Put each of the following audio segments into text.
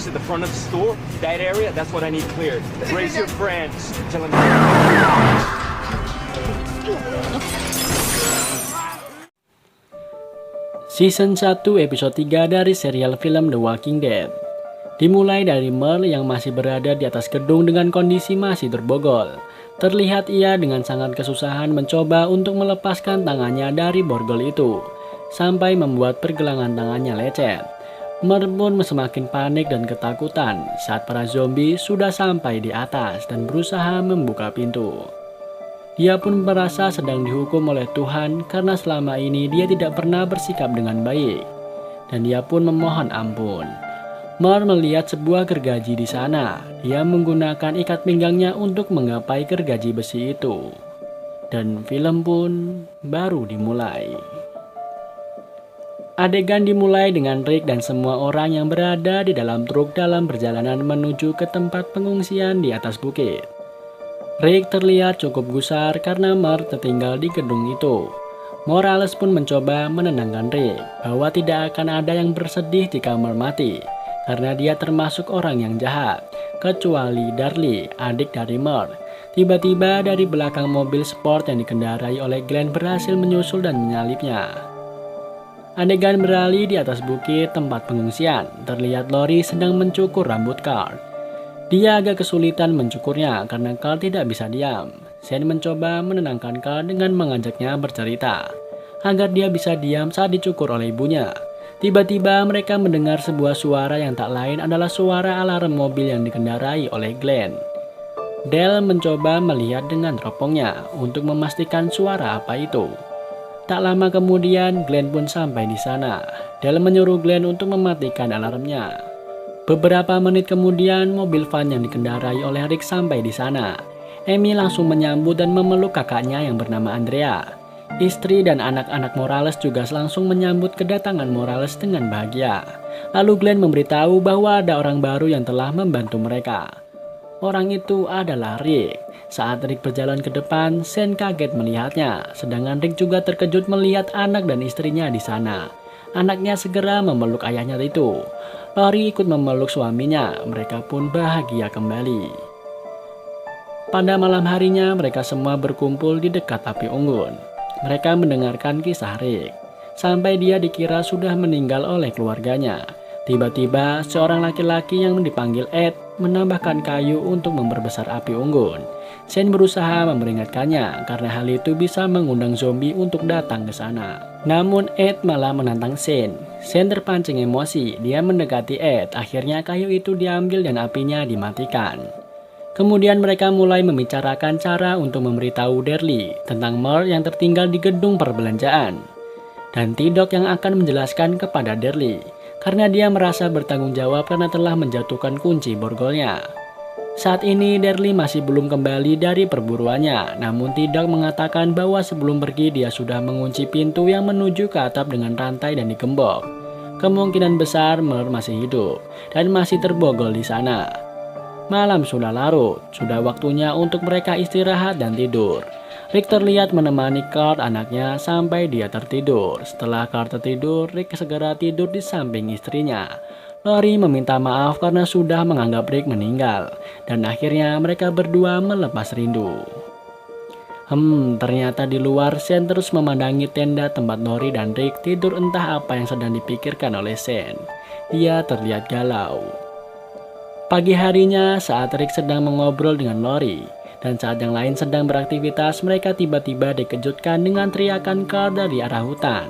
to the front of the store, that area, that's what I need cleared. Brace your friends. Tell them. Season 1 episode 3 dari serial film The Walking Dead. Dimulai dari Merle yang masih berada di atas gedung dengan kondisi masih terbogol. Terlihat ia dengan sangat kesusahan mencoba untuk melepaskan tangannya dari borgol itu, sampai membuat pergelangan tangannya lecet. Merle pun semakin panik dan ketakutan saat para zombie sudah sampai di atas dan berusaha membuka pintu. Dia pun merasa sedang dihukum oleh Tuhan karena selama ini dia tidak pernah bersikap dengan baik, dan dia pun memohon ampun. Merle melihat sebuah gergaji di sana. Dia menggunakan ikat pinggangnya untuk menggapai gergaji besi itu. Dan film pun baru dimulai. Adegan dimulai dengan Rick dan semua orang yang berada di dalam truk dalam perjalanan menuju ke tempat pengungsian di atas bukit. Rick terlihat cukup gusar karena Merle tertinggal di gedung itu. Morales pun mencoba menenangkan Rick bahwa tidak akan ada yang bersedih jika Merle mati, karena dia termasuk orang yang jahat, kecuali Darlie, adik dari Merle. Tiba-tiba dari belakang mobil sport yang dikendarai oleh Glenn berhasil menyusul dan menyalipnya. Adegan beralih di atas bukit tempat pengungsian. Terlihat Lori sedang mencukur rambut Carl. Dia agak kesulitan mencukurnya karena Carl tidak bisa diam. Shane mencoba menenangkan Carl dengan mengajaknya bercerita agar dia bisa diam saat dicukur oleh ibunya. Tiba-tiba mereka mendengar sebuah suara yang tak lain adalah suara alarm mobil yang dikendarai oleh Glenn. Dale mencoba melihat dengan teropongnya untuk memastikan suara apa itu. Tak lama kemudian Glenn pun sampai di sana. Dale menyuruh Glenn untuk mematikan alarmnya. Beberapa menit kemudian mobil van yang dikendarai oleh Rick sampai di sana. Amy langsung menyambut dan memeluk kakaknya yang bernama Andrea. Istri dan anak-anak Morales juga langsung menyambut kedatangan Morales dengan bahagia. Lalu Glenn memberitahu bahwa ada orang baru yang telah membantu mereka. Orang itu adalah Rick. Saat Rick berjalan ke depan, Shane kaget melihatnya. Sedangkan Rick juga terkejut melihat anak dan istrinya di sana. Anaknya segera memeluk ayahnya itu. Lori ikut memeluk suaminya. Mereka pun bahagia kembali. Pada malam harinya, mereka semua berkumpul di dekat api unggun. Mereka mendengarkan kisah Rick, sampai dia dikira sudah meninggal oleh keluarganya. Tiba-tiba, seorang laki-laki yang dipanggil Ed menambahkan kayu untuk memperbesar api unggun. Shane berusaha memperingatkannya karena hal itu bisa mengundang zombie untuk datang ke sana. Namun Ed malah menantang Shane. Shane terpancing emosi, dia mendekati Ed. Akhirnya kayu itu diambil dan apinya dimatikan. Kemudian mereka mulai membicarakan cara untuk memberitahu Darlie tentang Merle yang tertinggal di gedung perbelanjaan. Dan T-Dog yang akan menjelaskan kepada Darlie, karena dia merasa bertanggung jawab karena telah menjatuhkan kunci borgolnya. Saat ini Darlie masih belum kembali dari perburuannya, namun T-Dog mengatakan bahwa sebelum pergi dia sudah mengunci pintu yang menuju ke atap dengan rantai dan digembok. Kemungkinan besar Merle masih hidup dan masih terbogol di sana. Malam sudah larut, sudah waktunya untuk mereka istirahat dan tidur. Rick terlihat menemani Carl anaknya sampai dia tertidur. Setelah Carl tertidur, Rick segera tidur di samping istrinya. Lori meminta maaf karena sudah menganggap Rick meninggal, dan akhirnya mereka berdua melepas rindu. Ternyata di luar Shane terus memandangi tenda tempat Lori dan Rick tidur, entah apa yang sedang dipikirkan oleh Shane. Dia terlihat galau. Pagi harinya saat Rick sedang mengobrol dengan Lori, dan saat yang lain sedang beraktivitas, mereka tiba-tiba dikejutkan dengan teriakan Carl dari arah hutan.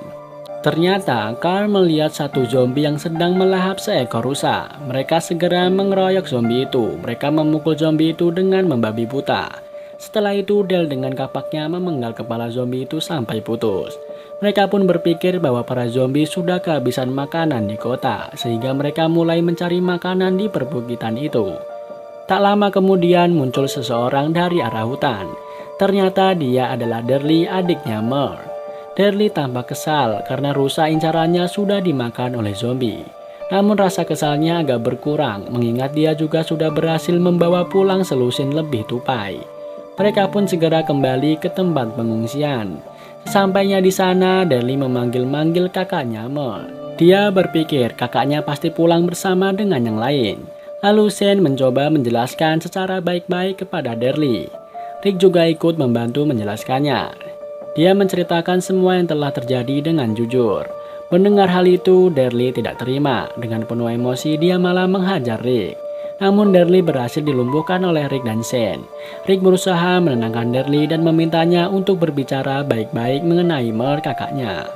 Ternyata Carl melihat satu zombie yang sedang melahap seekor rusa. Mereka segera mengeroyok zombie itu. Mereka memukul zombie itu dengan membabi buta. Setelah itu Dale dengan kapaknya memenggal kepala zombie itu sampai putus. Mereka pun berpikir bahwa para zombie sudah kehabisan makanan di kota, sehingga mereka mulai mencari makanan di perbukitan itu. Tak lama kemudian muncul seseorang dari arah hutan. Ternyata dia adalah Darlie, adiknya Merle. Darlie tampak kesal karena rusa incarannya sudah dimakan oleh zombie. Namun rasa kesalnya agak berkurang mengingat dia juga sudah berhasil membawa pulang selusin lebih tupai. Mereka pun segera kembali ke tempat pengungsian. Sesampainya di sana, Darlie memanggil-manggil kakaknya Merle. Dia berpikir kakaknya pasti pulang bersama dengan yang lain. Lalu Shane mencoba menjelaskan secara baik-baik kepada Darlie. Rick juga ikut membantu menjelaskannya. Dia menceritakan semua yang telah terjadi dengan jujur. Mendengar hal itu, Darlie tidak terima. Dengan penuh emosi, dia malah menghajar Rick. Namun Darlie berhasil dilumpuhkan oleh Rick dan Shane. Rick berusaha menenangkan Darlie dan memintanya untuk berbicara baik-baik mengenai Mer kakaknya.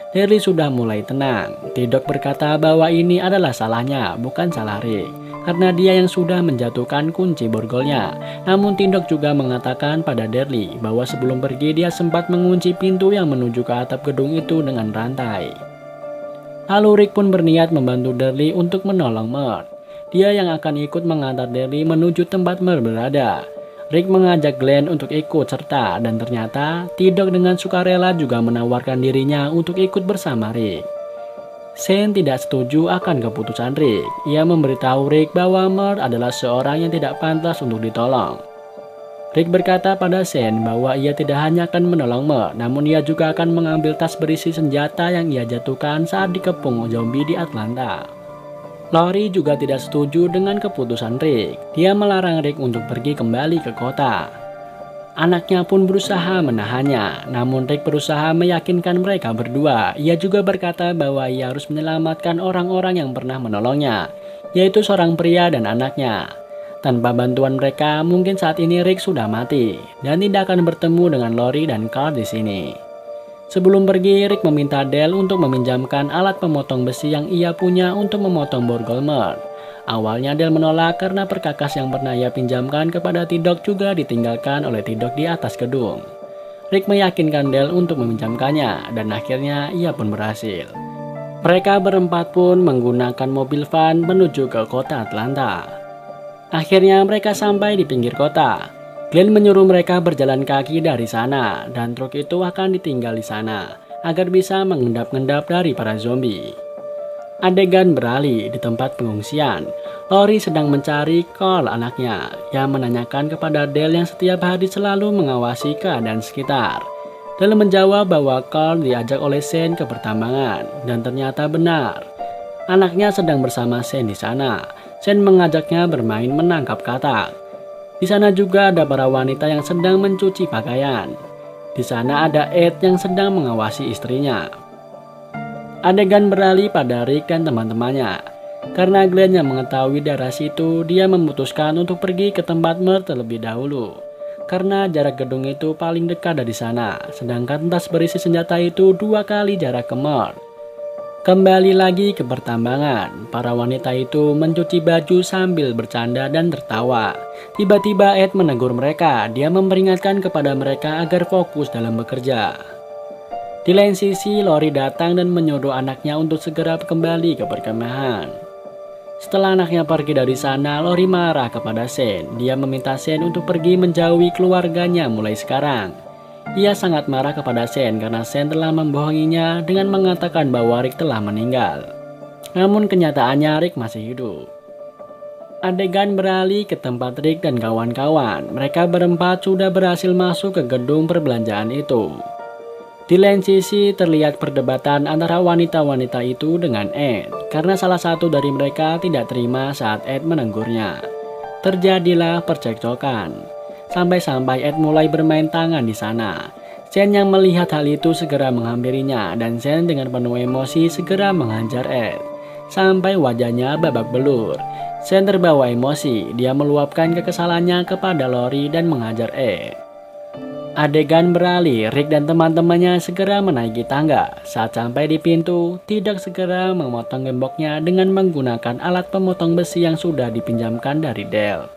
Darlie sudah mulai tenang. T-Dog berkata bahwa ini adalah salahnya, bukan salah Rick, karena dia yang sudah menjatuhkan kunci borgolnya. Namun T-Dog juga mengatakan pada Darlie bahwa sebelum pergi dia sempat mengunci pintu yang menuju ke atap gedung itu dengan rantai. Lalu Rick pun berniat membantu Darlie untuk menolong Mer. Dia yang akan ikut mengantar Darlie menuju tempat Mer berada. Rick mengajak Glenn untuk ikut serta dan ternyata T-Dog dengan sukarela juga menawarkan dirinya untuk ikut bersama Rick. Shane tidak setuju akan keputusan Rick. Ia memberitahu Rick bahwa Mer adalah seorang yang tidak pantas untuk ditolong. Rick berkata pada Shane bahwa ia tidak hanya akan menolong Mer, namun ia juga akan mengambil tas berisi senjata yang ia jatuhkan saat dikepung zombie di Atlanta. Lori juga tidak setuju dengan keputusan Rick. Dia melarang Rick untuk pergi kembali ke kota. Anaknya pun berusaha menahannya, namun Rick berusaha meyakinkan mereka berdua. Ia juga berkata bahwa ia harus menyelamatkan orang-orang yang pernah menolongnya, yaitu seorang pria dan anaknya. Tanpa bantuan mereka, mungkin saat ini Rick sudah mati dan tidak akan bertemu dengan Lori dan Carl di sini. Sebelum pergi, Rick meminta Dale untuk meminjamkan alat pemotong besi yang ia punya untuk memotong borgol Mer. Awalnya Dale menolak karena perkakas yang pernah ia pinjamkan kepada T-Dog juga ditinggalkan oleh T-Dog di atas gedung. Rick meyakinkan Dale untuk meminjamkannya dan akhirnya ia pun berhasil. Mereka berempat pun menggunakan mobil van menuju ke kota Atlanta. Akhirnya mereka sampai di pinggir kota. Glenn menyuruh mereka berjalan kaki dari sana dan truk itu akan ditinggal di sana agar bisa mengendap-endap dari para zombie. Adegan beralih di tempat pengungsian. Lori sedang mencari Carl anaknya yang menanyakan kepada Dale yang setiap hari selalu mengawasi keadaan sekitar. Dale menjawab bahwa Carl diajak oleh Shane ke pertambangan dan ternyata benar. Anaknya sedang bersama Shane di sana. Shane mengajaknya bermain menangkap katak. Di sana juga ada para wanita yang sedang mencuci pakaian. Di sana ada Ed yang sedang mengawasi istrinya. Adegan beralih pada Rick dan teman-temannya. Karena Glenn yang mengetahui daerah situ, dia memutuskan untuk pergi ke tempat Mer terlebih dahulu. Karena jarak gedung itu paling dekat dari sana, sedangkan tas berisi senjata itu 2 kali jarak ke Mer. Kembali lagi ke pertambangan, para wanita itu mencuci baju sambil bercanda dan tertawa. Tiba-tiba Ed menegur mereka, dia memperingatkan kepada mereka agar fokus dalam bekerja. Di lain sisi, Lori datang dan menyuruh anaknya untuk segera kembali ke perkemahan. Setelah anaknya pergi dari sana, Lori marah kepada Shane. Dia meminta Shane untuk pergi menjauhi keluarganya mulai sekarang. Ia sangat marah kepada Shane karena Shane telah membohonginya dengan mengatakan bahwa Rick telah meninggal. Namun kenyataannya Rick masih hidup. Adegan beralih ke tempat Rick dan kawan-kawan. Mereka berempat sudah berhasil masuk ke gedung perbelanjaan itu. Di lain sisi terlihat perdebatan antara wanita-wanita itu dengan Ed karena salah satu dari mereka tidak terima saat Ed menegurnya. Terjadilah percekcokan. Sampai-sampai Ed mulai bermain tangan di sana. Shane yang melihat hal itu segera menghampirinya dan Shane dengan penuh emosi segera menghajar Ed. Sampai wajahnya babak belur. Shane terbawa emosi, dia meluapkan kekesalannya kepada Lori dan menghajar Ed. Adegan beralih, Rick dan teman-temannya segera menaiki tangga. Saat sampai di pintu, T-Dog segera memotong gemboknya dengan menggunakan alat pemotong besi yang sudah dipinjamkan dari Dale.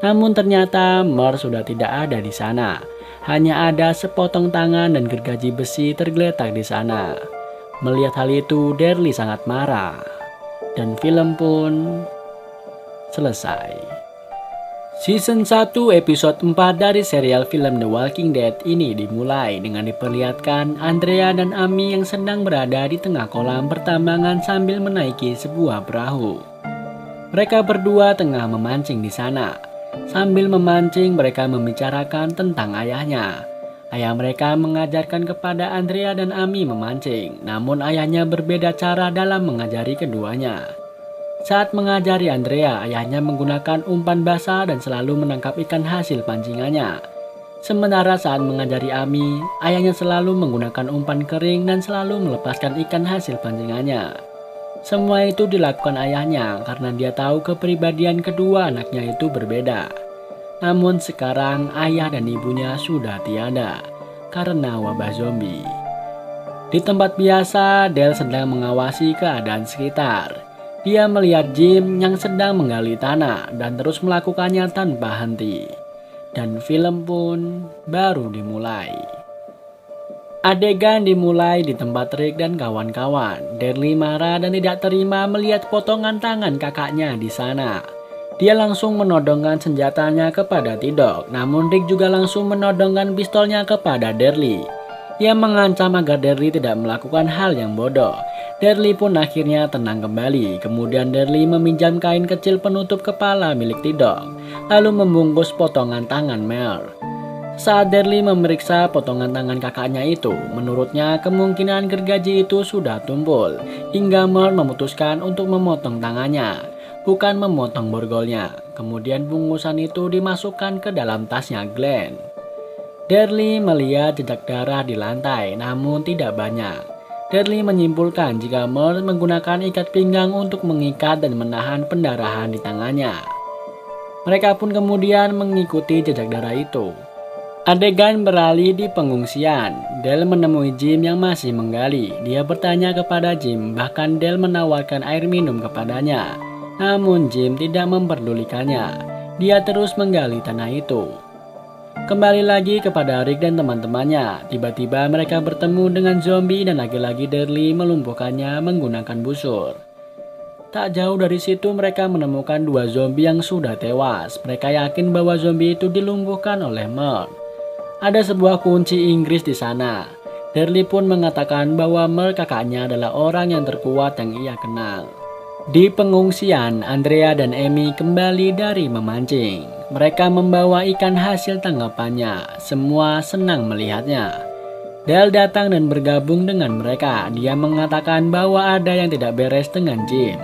Namun ternyata Mer sudah tidak ada di sana. Hanya ada sepotong tangan dan gergaji besi tergeletak di sana. Melihat hal itu, Darlie sangat marah. Dan film pun selesai. Season 1 episode 4 dari serial film The Walking Dead ini dimulai dengan diperlihatkan Andrea dan Amy yang sedang berada di tengah kolam pertambangan sambil menaiki sebuah perahu. Mereka berdua tengah memancing di sana. Sambil memancing, mereka membicarakan tentang ayahnya. Ayah mereka mengajarkan kepada Andrea dan Amy memancing, namun ayahnya berbeda cara dalam mengajari keduanya. Saat mengajari Andrea, ayahnya menggunakan umpan basah dan selalu menangkap ikan hasil pancingannya. Sementara saat mengajari Amy, ayahnya selalu menggunakan umpan kering dan selalu melepaskan ikan hasil pancingannya. Semua itu dilakukan ayahnya karena dia tahu kepribadian kedua anaknya itu berbeda. Namun sekarang ayah dan ibunya sudah tiada karena wabah zombie. Di tempat biasa, Dale sedang mengawasi keadaan sekitar. Dia melihat Jim yang sedang menggali tanah dan terus melakukannya tanpa henti. Dan film pun baru dimulai. Adegan dimulai di tempat Rick dan kawan-kawan. Darlie marah dan tidak terima melihat potongan tangan kakaknya di sana. Dia langsung menodongkan senjatanya kepada T-Dog, namun Rick juga langsung menodongkan pistolnya kepada Darlie. Ia mengancam agar Darlie tidak melakukan hal yang bodoh. Darlie pun akhirnya tenang kembali. Kemudian Darlie meminjam kain kecil penutup kepala milik T-Dog, lalu membungkus potongan tangan Mer. Saat Darlie memeriksa potongan tangan kakaknya itu, menurutnya kemungkinan gergaji itu sudah tumpul, hingga Mer memutuskan untuk memotong tangannya, bukan memotong borgolnya. Kemudian bungkusan itu dimasukkan ke dalam tasnya Glenn. Darlie melihat jejak darah di lantai, namun tidak banyak. Darlie menyimpulkan jika Mer menggunakan ikat pinggang untuk mengikat dan menahan pendarahan di tangannya. Mereka pun kemudian mengikuti jejak darah itu. Adegan beralih di pengungsian. Dale menemui Jim yang masih menggali. Dia bertanya kepada Jim, bahkan Dale menawarkan air minum kepadanya. Namun Jim tidak memperdulikannya. Dia terus menggali tanah itu. Kembali lagi kepada Rick dan teman-temannya. Tiba-tiba mereka bertemu dengan zombie dan lagi-lagi Darlie melumpuhkannya menggunakan busur. Tak jauh dari situ mereka menemukan dua zombie yang sudah tewas. Mereka yakin bahwa zombie itu dilumpuhkan oleh Mer. Ada sebuah kunci Inggris di sana. Darlie pun mengatakan bahwa Mer kakaknya adalah orang yang terkuat yang ia kenal. Di pengungsian, Andrea dan Amy kembali dari memancing. Mereka membawa ikan hasil tangkapannya. Semua senang melihatnya. Dale datang dan bergabung dengan mereka. Dia mengatakan bahwa ada yang tidak beres dengan Jim.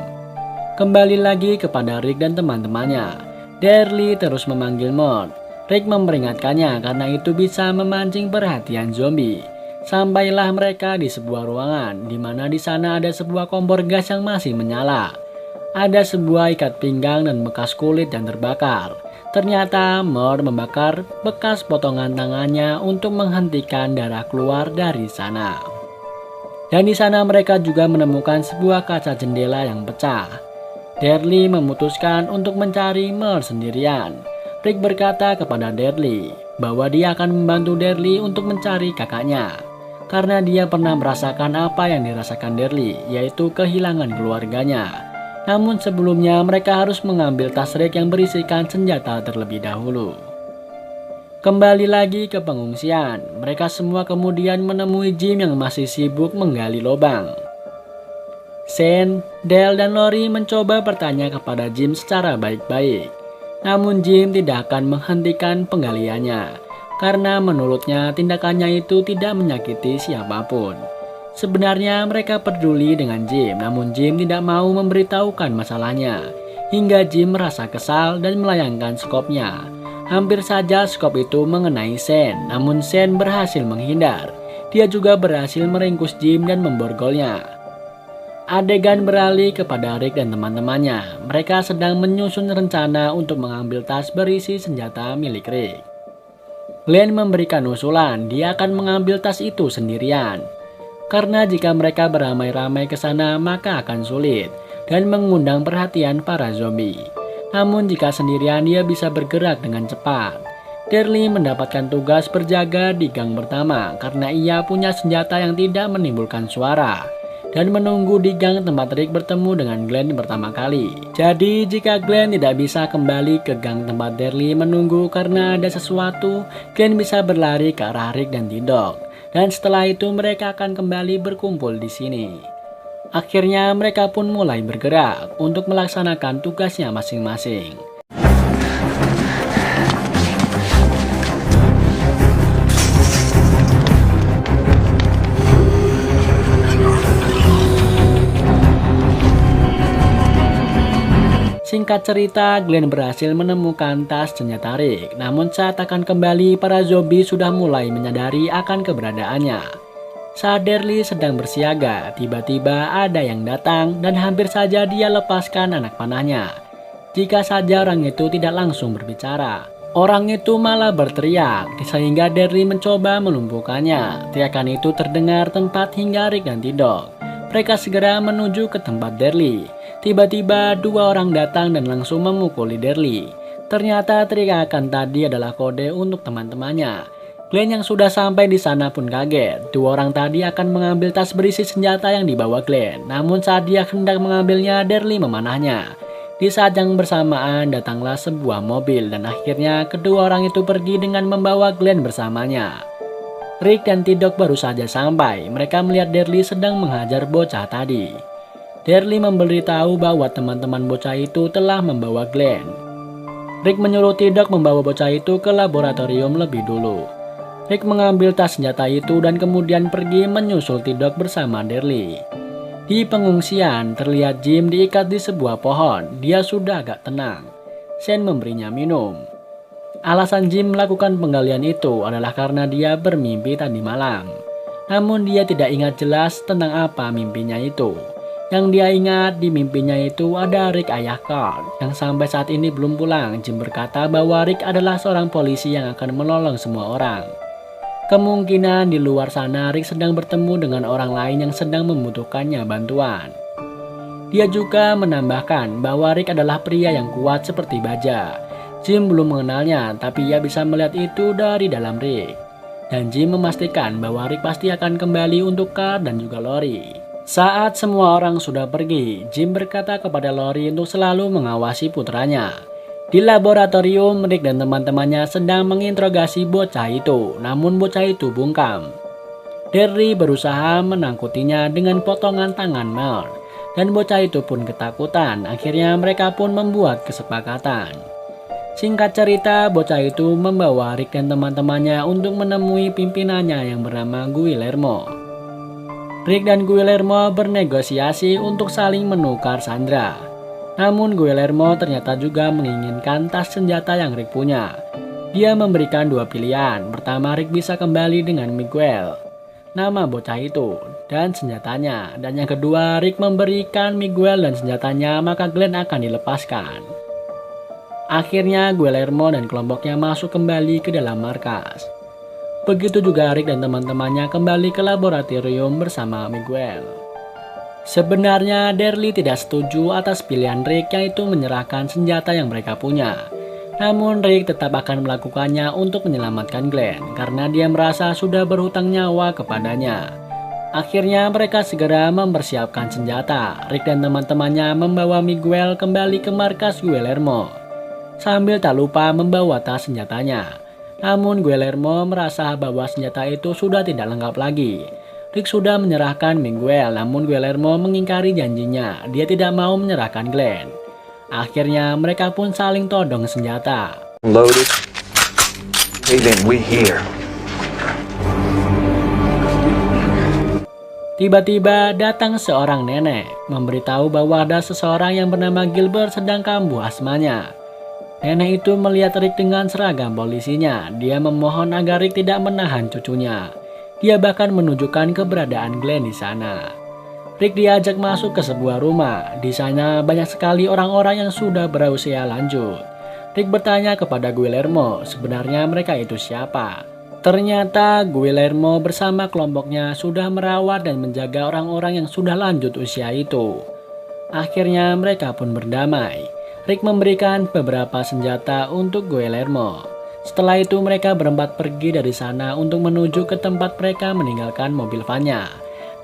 Kembali lagi kepada Rick dan teman-temannya. Darlie terus memanggil Mort. Rick memperingatkannya karena itu bisa memancing perhatian zombie. Sampailah mereka di sebuah ruangan, di mana di sana ada sebuah kompor gas yang masih menyala. Ada sebuah ikat pinggang dan bekas kulit yang terbakar. Ternyata Mort membakar bekas potongan tangannya untuk menghentikan darah keluar dari sana. Dan di sana mereka juga menemukan sebuah kaca jendela yang pecah. Darlie memutuskan untuk mencari Mort sendirian. Rick berkata kepada Darlie bahwa dia akan membantu Darlie untuk mencari kakaknya. Karena dia pernah merasakan apa yang dirasakan Darlie, yaitu kehilangan keluarganya. Namun sebelumnya mereka harus mengambil tas Rick yang berisikan senjata terlebih dahulu. Kembali lagi ke pengungsian, mereka semua kemudian menemui Jim yang masih sibuk menggali lubang. Shane, Dale, dan Lori mencoba bertanya kepada Jim secara baik-baik. Namun Jim tidak akan menghentikan penggaliannya. Karena menurutnya tindakannya itu tidak menyakiti siapapun. Sebenarnya mereka peduli dengan Jim, namun Jim tidak mau memberitahukan masalahnya. Hingga Jim merasa kesal dan melayangkan skopnya. Hampir saja skop itu mengenai Shane, namun Shane berhasil menghindar. Dia juga berhasil meringkus Jim dan memborgolnya. Adegan beralih kepada Rick dan teman-temannya. Mereka sedang menyusun rencana untuk mengambil tas berisi senjata milik Rick. Glenn memberikan usulan, dia akan mengambil tas itu sendirian. Karena jika mereka beramai-ramai ke sana, maka akan sulit dan mengundang perhatian para zombie. Namun jika sendirian, dia bisa bergerak dengan cepat. Darlie mendapatkan tugas berjaga di gang pertama karena ia punya senjata yang tidak menimbulkan suara. Dan menunggu di gang tempat Rick bertemu dengan Glenn pertama kali. Jadi jika Glenn tidak bisa kembali ke gang tempat Darlie menunggu karena ada sesuatu, Glenn bisa berlari ke arah Rick dan T-Dog. Dan setelah itu mereka akan kembali berkumpul di sini. Akhirnya mereka pun mulai bergerak untuk melaksanakan tugasnya masing-masing. Singkat cerita, Glenn berhasil menemukan tas senjata Rick. Namun saat akan kembali, para zombie sudah mulai menyadari akan keberadaannya. Saat Darlie sedang bersiaga, tiba-tiba ada yang datang dan hampir saja dia lepaskan anak panahnya. Jika saja orang itu tidak langsung berbicara. Orang itu malah berteriak, sehingga Darlie mencoba melumpuhkannya. Teriakan itu terdengar tempat hingga Rick dan T-Dog. Mereka segera menuju ke tempat Darlie. Tiba-tiba dua orang datang dan langsung memukuli Darlie. Ternyata teriakan tadi adalah kode untuk teman-temannya. Glenn yang sudah sampai di sana pun kaget. Dua orang tadi akan mengambil tas berisi senjata yang dibawa Glenn. Namun saat dia hendak mengambilnya, Darlie memanahnya. Di saat yang bersamaan datanglah sebuah mobil dan akhirnya kedua orang itu pergi dengan membawa Glenn bersamanya. Rick dan T-Dog baru saja sampai. Mereka melihat Darlie sedang menghajar bocah tadi. Darlie memberitahu bahwa teman-teman bocah itu telah membawa Glenn. Rick menyuruh T-Dog membawa bocah itu ke laboratorium lebih dulu. Rick mengambil tas senjata itu dan kemudian pergi menyusul T-Dog bersama Darlie. Di pengungsian, terlihat Jim diikat di sebuah pohon. Dia sudah agak tenang. Shane memberinya minum. Alasan Jim melakukan penggalian itu adalah karena dia bermimpi tadi malam. Namun dia tidak ingat jelas tentang apa mimpinya itu. Yang dia ingat di mimpinya itu ada Rick ayah Carl yang sampai saat ini belum pulang. Jim berkata bahwa Rick adalah seorang polisi yang akan menolong semua orang. Kemungkinan di luar sana Rick sedang bertemu dengan orang lain yang sedang membutuhkannya bantuan. Dia juga menambahkan bahwa Rick adalah pria yang kuat seperti baja. Jim belum mengenalnya, tapi ia bisa melihat itu dari dalam Rick. Dan Jim memastikan bahwa Rick pasti akan kembali untuk Carl dan juga Lori. Saat semua orang sudah pergi, Jim berkata kepada Lori untuk selalu mengawasi putranya. Di laboratorium, Rick dan teman-temannya sedang menginterogasi bocah itu, namun bocah itu bungkam. Darlie berusaha menangkutinya dengan potongan tangan Mer, dan bocah itu pun ketakutan. Akhirnya mereka pun membuat kesepakatan. Singkat cerita, bocah itu membawa Rick dan teman-temannya untuk menemui pimpinannya yang bernama Guillermo. Rick dan Guillermo bernegosiasi untuk saling menukar Sandra. Namun Guillermo ternyata juga menginginkan tas senjata yang Rick punya. Dia memberikan dua pilihan. Pertama, Rick bisa kembali dengan Miguel, nama bocah itu, dan senjatanya. Dan yang kedua, Rick memberikan Miguel dan senjatanya, maka Glenn akan dilepaskan. Akhirnya Guillermo dan kelompoknya masuk kembali ke dalam markas. Begitu juga Rick dan teman-temannya kembali ke laboratorium bersama Miguel. Sebenarnya Darlie tidak setuju atas pilihan Rick, yaitu menyerahkan senjata yang mereka punya. Namun Rick tetap akan melakukannya untuk menyelamatkan Glenn karena dia merasa sudah berhutang nyawa kepadanya. Akhirnya mereka segera mempersiapkan senjata. Rick dan teman-temannya membawa Miguel kembali ke markas Guillermo, sambil tak lupa membawa tas senjatanya. Namun Guillermo merasa bahwa senjata itu sudah tidak lengkap lagi. Rick sudah menyerahkan Miguel, namun Guillermo mengingkari janjinya. Dia tidak mau menyerahkan Glenn. Akhirnya mereka pun saling todong senjata. Loaded. Hey, then we here. Tiba-tiba datang seorang nenek, memberitahu bahwa ada seseorang yang bernama Gilbert sedang kambuh asmanya. Nenek itu melihat Rick dengan seragam polisinya. Dia memohon agar Rick tidak menahan cucunya. Dia bahkan menunjukkan keberadaan Glenn di sana. Rick diajak masuk ke sebuah rumah. Di sana banyak sekali orang-orang yang sudah berusia lanjut. Rick bertanya kepada Guillermo, sebenarnya mereka itu siapa? Ternyata Guillermo bersama kelompoknya sudah merawat dan menjaga orang-orang yang sudah lanjut usia itu. Akhirnya mereka pun berdamai. Rick memberikan beberapa senjata untuk Guillermo. Setelah itu mereka berempat pergi dari sana untuk menuju ke tempat mereka meninggalkan mobil vannya.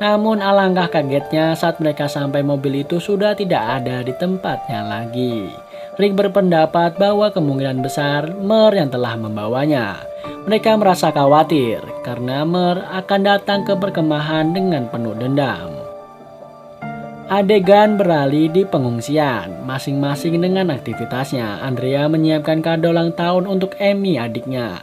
Namun alangkah kagetnya saat mereka sampai, mobil itu sudah tidak ada di tempatnya lagi. Rick berpendapat bahwa kemungkinan besar Mer yang telah membawanya. Mereka merasa khawatir karena Mer akan datang ke perkemahan dengan penuh dendam. Adegan beralih di pengungsian, masing-masing dengan aktivitasnya. Andrea menyiapkan kado ulang tahun untuk Amy adiknya.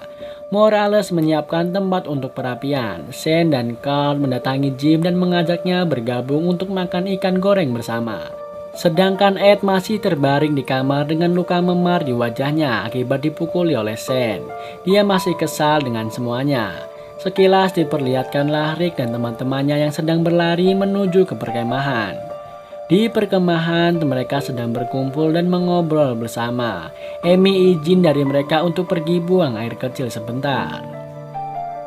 Morales menyiapkan tempat untuk perapian. Shane dan Carl mendatangi Jim dan mengajaknya bergabung untuk makan ikan goreng bersama. Sedangkan Ed masih terbaring di kamar dengan luka memar di wajahnya akibat dipukuli oleh Shane. Dia masih kesal dengan semuanya. Sekilas diperlihatkanlah Rick dan teman-temannya yang sedang berlari menuju ke perkemahan. Di perkemahan mereka sedang berkumpul dan mengobrol bersama. Amy izin dari mereka untuk pergi buang air kecil sebentar.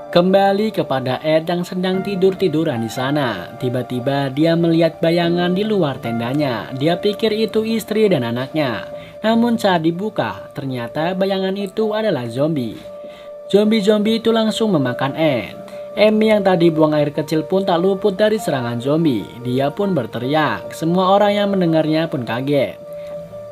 Kembali kepada Ed yang sedang tidur-tiduran di sana. Tiba-tiba dia melihat bayangan di luar tendanya. Dia pikir itu istri dan anaknya. Namun saat dibuka, ternyata bayangan itu adalah zombie. Zombie-zombie itu langsung memakan Ed. Amy yang tadi buang air kecil pun tak luput dari serangan zombie. Dia pun berteriak. Semua orang yang mendengarnya pun kaget.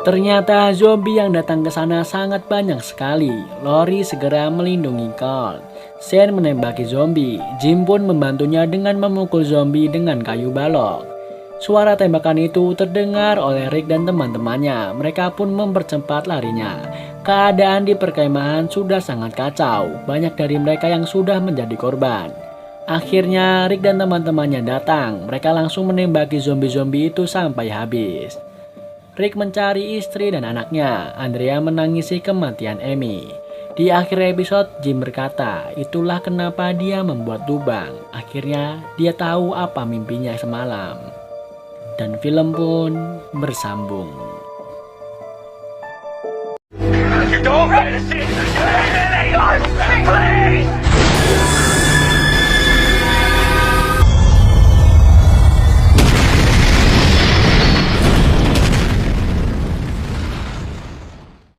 Ternyata zombie yang datang ke sana sangat banyak sekali. Lori segera melindungi Colt. Shane menembaki zombie. Jim pun membantunya dengan memukul zombie dengan kayu balok. Suara tembakan itu terdengar oleh Rick dan teman-temannya. Mereka pun mempercepat larinya. Keadaan di perkemahan sudah sangat kacau. Banyak dari mereka yang sudah menjadi korban. Akhirnya Rick dan teman-temannya datang. Mereka langsung menembaki zombie-zombie itu sampai habis. Rick mencari istri dan anaknya. Andrea menangisi kematian Amy. Di akhir episode, Jim berkata, itulah kenapa dia membuat lubang. Akhirnya, dia tahu apa mimpinya semalam. Dan film pun bersambung. You don't let us in! Please!